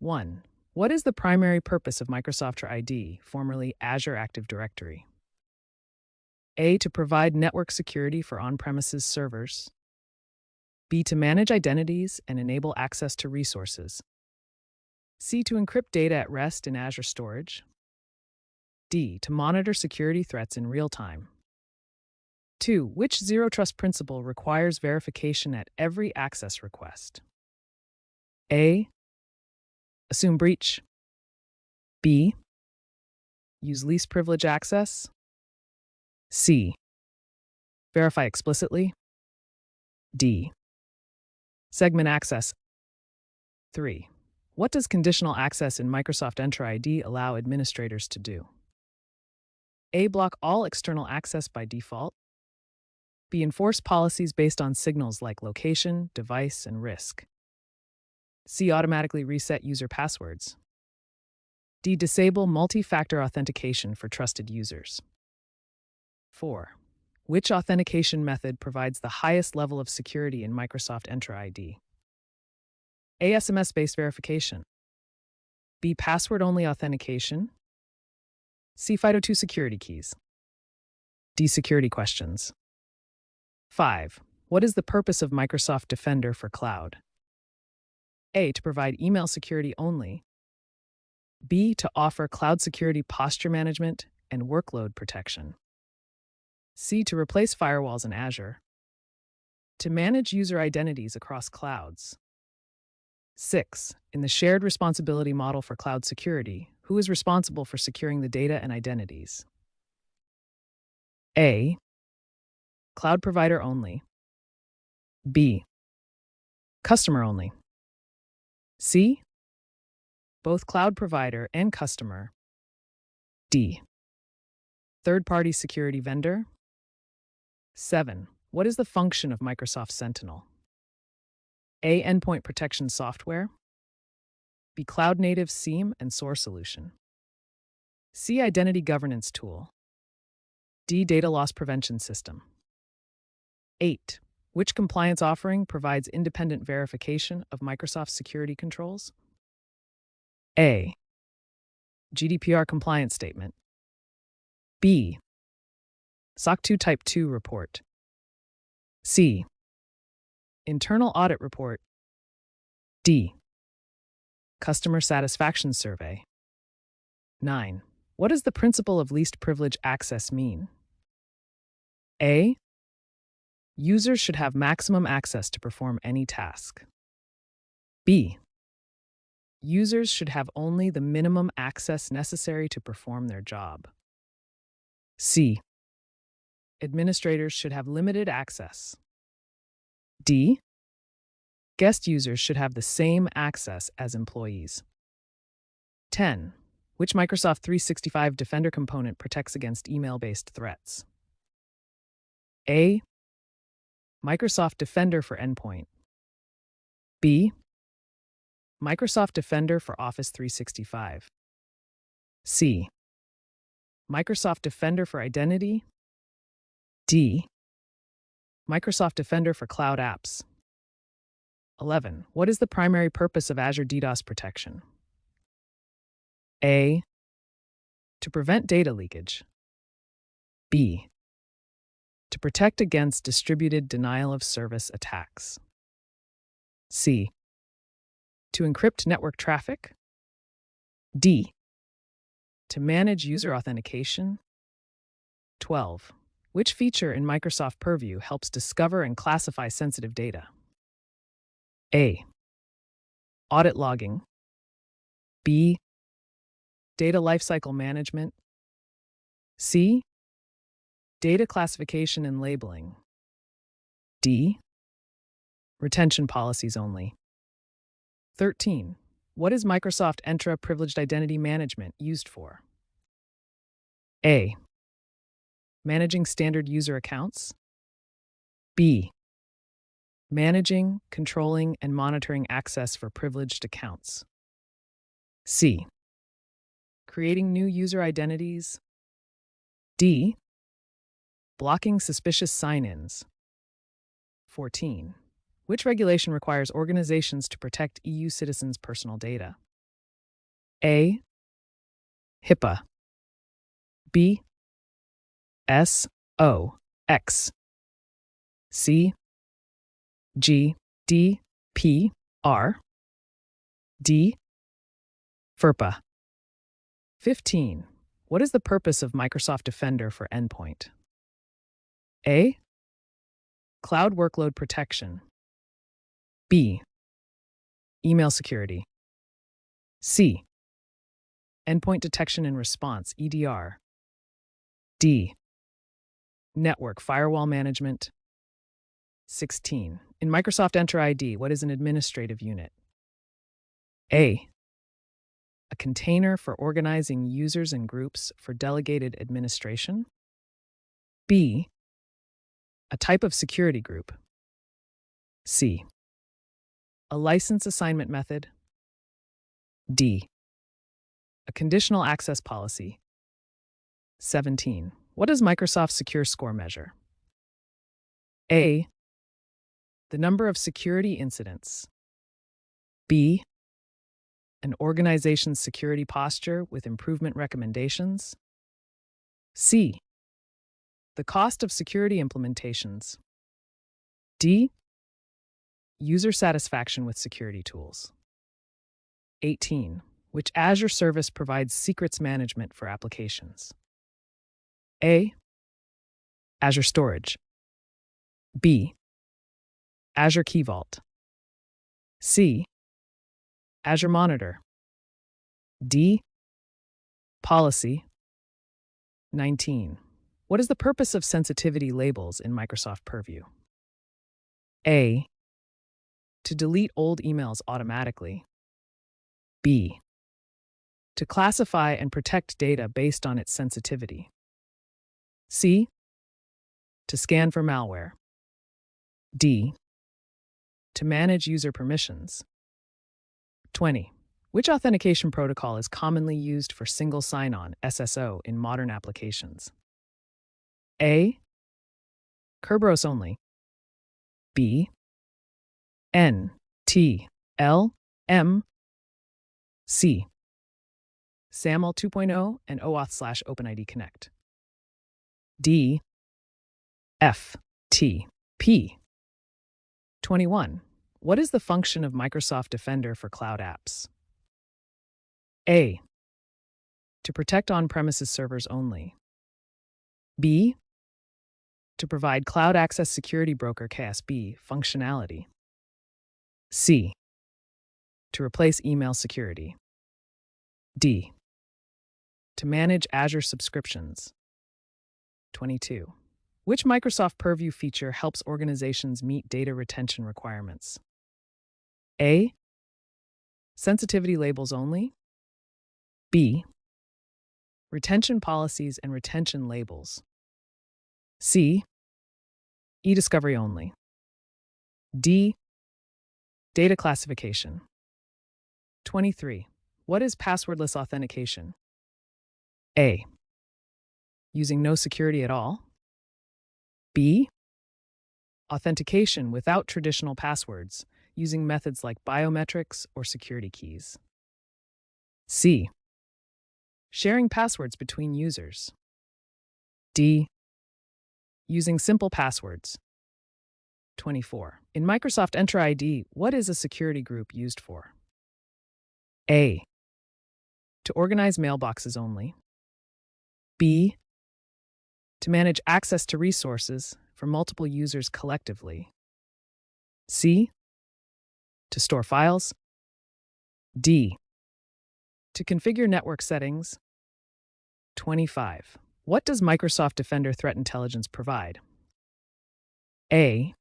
1. What is the primary purpose of Microsoft ID, formerly Azure Active Directory? A. To provide network security for on-premises servers. B. To manage identities and enable access to resources. C. To encrypt data at rest in Azure storage. D. To monitor security threats in real time. 2. Which zero trust principle requires verification at every access request? A. Assume breach. B. Use least privilege access. C. Verify explicitly. D. Segment access. 3. What does conditional access in Microsoft Entra ID allow administrators to do? A. Block all external access by default. B. Enforce policies based on signals like location, device, and risk. C. Automatically reset user passwords. D. Disable multi-factor authentication for trusted users. 4. Which authentication method provides the highest level of security in Microsoft Entra ID? A. SMS-based verification. B. Password-only authentication. C. FIDO2 security keys. D. Security questions. 5. What is the purpose of Microsoft Defender for Cloud? A. To provide email security only. B. To offer cloud security posture management and workload protection. C. To replace firewalls in Azure. To manage user identities across clouds. 6. In the shared responsibility model for cloud security, who is responsible for securing the data and identities? A. Cloud provider only. B. Customer only. C. Both cloud provider and customer. D. Third-party security vendor. 7. What is the function of Microsoft Sentinel? A. Endpoint protection software. B. Cloud-native SIEM and SOAR solution. C. Identity governance tool. D. Data loss prevention system. 8. Which compliance offering provides independent verification of Microsoft security controls? A. GDPR compliance statement. B. SOC 2 Type 2 report. C. Internal audit report. D. Customer satisfaction survey. 9. What does the principle of least privilege access mean? A. Users should have maximum access to perform any task. B. Users should have only the minimum access necessary to perform their job. C. Administrators should have limited access. D. Guest users should have the same access as employees. 10. Which Microsoft 365 Defender component protects against email-based threats? A. Microsoft Defender for Endpoint. B. Microsoft Defender for Office 365. C. Microsoft Defender for Identity. D. Microsoft Defender for Cloud Apps. 11. What is the primary purpose of Azure DDoS protection? A. To prevent data leakage. B. To protect against distributed denial of service attacks. C. To encrypt network traffic. D. To manage user authentication. 12. Which feature in Microsoft Purview helps discover and classify sensitive data? A. Audit logging. B. Data lifecycle management. C. Data classification and labeling. D. Retention policies only. 13. What is Microsoft Entra Privileged Identity Management used for? A. Managing standard user accounts. B. Managing, controlling, and monitoring access for privileged accounts. C. Creating new user identities. D. Blocking suspicious sign-ins. 14. Which regulation requires organizations to protect EU citizens' personal data? A. HIPAA. B. SOX. C. GDPR. D. FERPA. 15. What is the purpose of Microsoft Defender for Endpoint? A. Cloud workload protection. B. Email security. C. Endpoint detection and response, EDR. D. Network firewall management. 16. In Microsoft Entra ID, what is an administrative unit? A. A container for organizing users and groups for delegated administration. B. A type of security group. C. A license assignment method. D. A conditional access policy. 17. What does Microsoft Secure Score measure? A. The number of security incidents. B. An organization's security posture with improvement recommendations. C. The cost of security implementations. D. User satisfaction with security tools. 18. Which Azure service provides secrets management for applications? A. Azure Storage. B. Azure Key Vault. C. Azure Monitor. D. Policy. 19. What is the purpose of sensitivity labels in Microsoft Purview? A. To delete old emails automatically. B. To classify and protect data based on its sensitivity. C. To scan for malware. D. To manage user permissions. 20. Which authentication protocol is commonly used for single sign-on, SSO, in modern applications? A. Kerberos only. B. NTLM. C. SAML 2.0 and OAuth/OpenID Connect. D. FTP. 21. What is the function of Microsoft Defender for cloud apps? A. To protect on-premises servers only. B. To provide Cloud Access Security Broker (KSB) functionality. C. To replace email security. D. To manage Azure subscriptions. 22. Which Microsoft Purview feature helps organizations meet data retention requirements? A. Sensitivity labels only. B. Retention policies and retention labels. C. E-discovery only. D. Data classification. 23. What is passwordless authentication? A. Using no security at all. B. Authentication without traditional passwords, using methods like biometrics or security keys. C. Sharing passwords between users. D. Using simple passwords. 24. In Microsoft Entra ID, what is a security group used for? A. To organize mailboxes only. B. To manage access to resources for multiple users collectively. C. To store files. D. To configure network settings. 25. What does Microsoft Defender Threat Intelligence provide? A.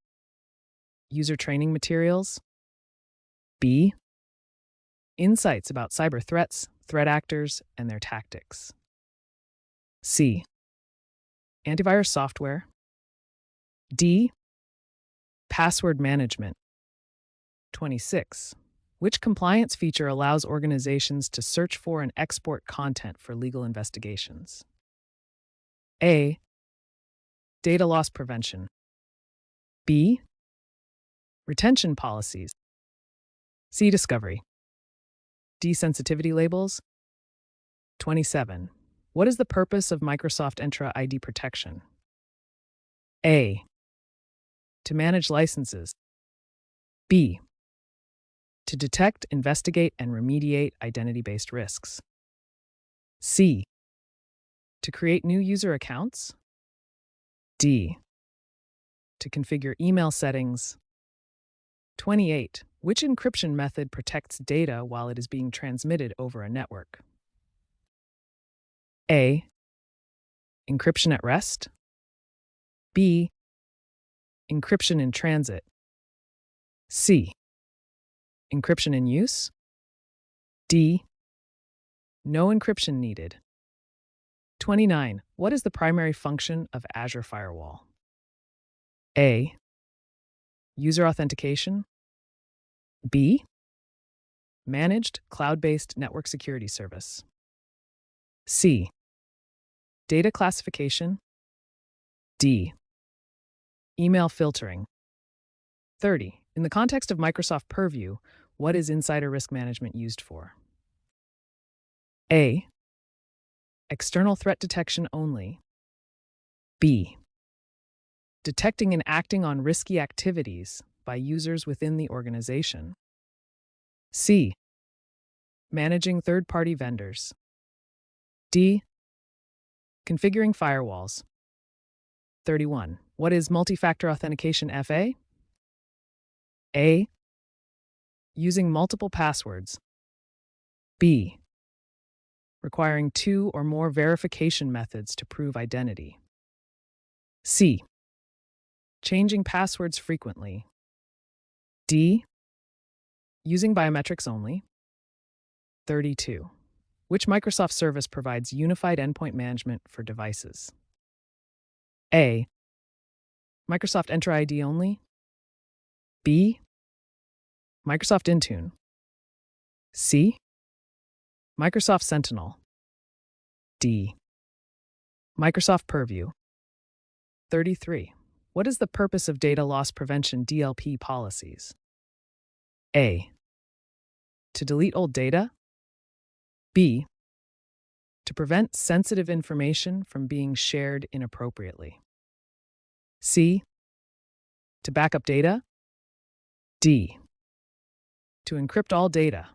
User training materials. B. Insights about cyber threats, threat actors, and their tactics. C. Antivirus software. D. Password management. 26. Which compliance feature allows organizations to search for and export content for legal investigations? A. Data loss prevention. B. Retention policies. C. Discovery. D. Sensitivity labels. 27. What is the purpose of Microsoft Entra ID protection? A. To manage licenses. B. To detect, investigate, and remediate identity-based risks. C. To create new user accounts. D. To configure email settings. 28. Which encryption method protects data while it is being transmitted over a network? A. Encryption at rest. B. Encryption in transit. C. Encryption in use. D. No encryption needed. 29. What is the primary function of Azure Firewall? A. User authentication. B. Managed cloud-based network security service. C. Data classification. D. Email filtering. 30. In the context of Microsoft Purview, what is insider risk management used for? A. External threat detection only. B. Detecting and acting on risky activities by users within the organization. C. Managing third-party vendors. D. Configuring firewalls. 31. What is multi-factor authentication FA? A. Using multiple passwords. B. Requiring 2 or more verification methods to prove identity. C. Changing passwords frequently. D. Using biometrics only. 32. Which Microsoft service provides unified endpoint management for devices? A. Microsoft Entra ID only. B. Microsoft Intune. C. Microsoft Sentinel. D. Microsoft Purview. 33. What is the purpose of data loss prevention DLP policies? A. To delete old data. B. To prevent sensitive information from being shared inappropriately. C. To back up data. D. To encrypt all data.